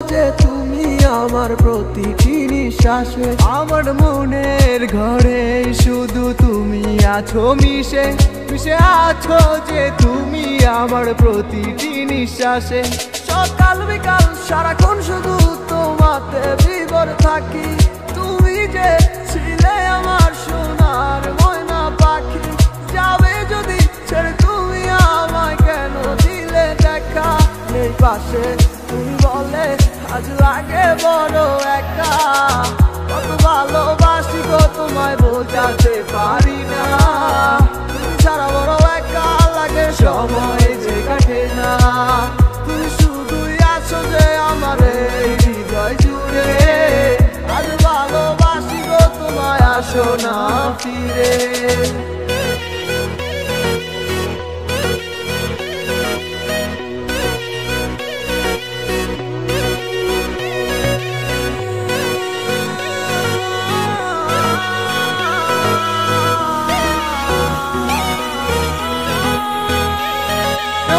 যে তুমি আমার প্রতিটি নিঃশ্বাসে, আমার মনের ঘরে শুধু তুমি আছো মিশে মিশে আছো যে তুমি আমার প্রতিটি নিঃশ্বাসে। সকাল বিকাল সারাক্ষণ শুধু তোমাতে বিভোর থাকি, তুমি যে ছিলে আমার সোনার ময়না পাখি। যাবে যদি ছেড়ে তুমি আমায় কেন দিলে দেখা, নেই পাশে তুমি বলে আজ লাগে বড় একা। কত ভালোবাসি গো তোমায় বোঝাতে পারি না, তুমি ছাড়া বড় একা লাগে সময় যে কাটে না। তুমি শুধুই আছো যে আমার এই হৃদয় জুড়ে, আজ ভালোবাসি গো তোমায় আসো না ফিরে।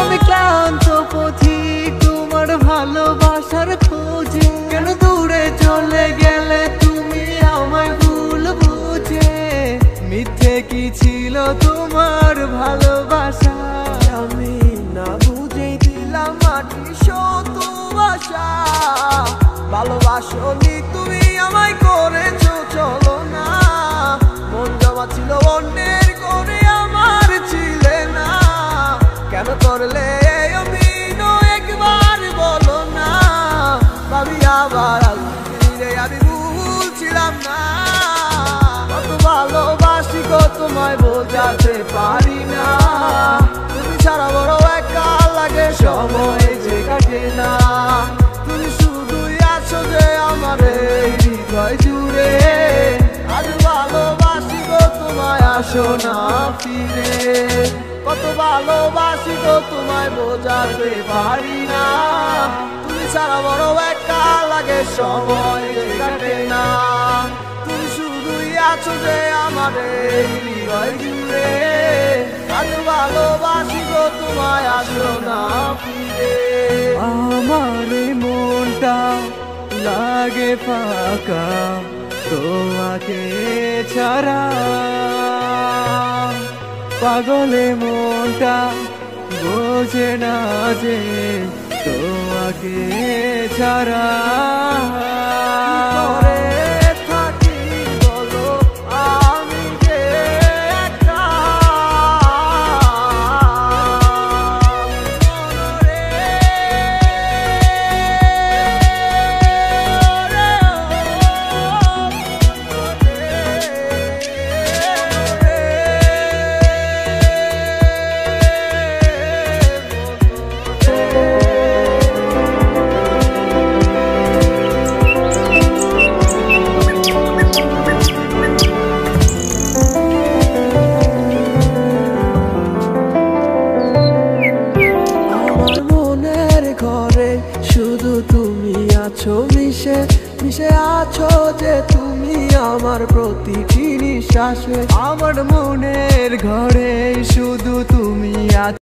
আমি ক্লান্ত পথিক তোমার ভালোবাসার খোঁজে, কেন দূরে চলে গেলে তুমি আমায় ভুল বুঝে। মিথ্যে কি ছিল তোমার ভালোবাসা, আমি না বুঝেই দিলাম মাটি শত আশা। ভালোবাসনি তুমি আমায় করেছো চলো না, মন জমা ছিল অন্যের করে আমার ছিলে না। কেন করলে অভিনয় একবার বলো না, ভাবি আবার ফিরে আমি ভুলছিলাম না। কত ভালোবাসি গো তোমায় বোঝাতে পারি না, তুমি ছাড়া বড় একা লাগে সময় যে কাটে না। তুমি শুধুই আছো যে আমার এই হৃদয় জুড়ে, আজ ভালোবাসি গো তোমায় আসো না ফিরে। কত ভালোবাসি গো তোমায় বোঝাতে পারি না, তুমি ছাড়া বড় একা লাগে সময় যে কাটে না। তুমি শুধুই আছো যে আমার এই হৃদয় জুড়ে, আজ ভালোবাসি গো তোমায় আসো না ফিরে। আমার মনটা লাগে ফাঁকা তোমাকে ছাড়া, পাগলে মনটা বোঝে না যে তোমাকে ছাড়া। থাকি বলো আমি যে একা, শুধু তুমি আছো মিশে মিশে আছো যে তুমি আমার প্রতিটি নিঃশ্বাসে, আমার মনের ঘরে শুধু তুমি আছো।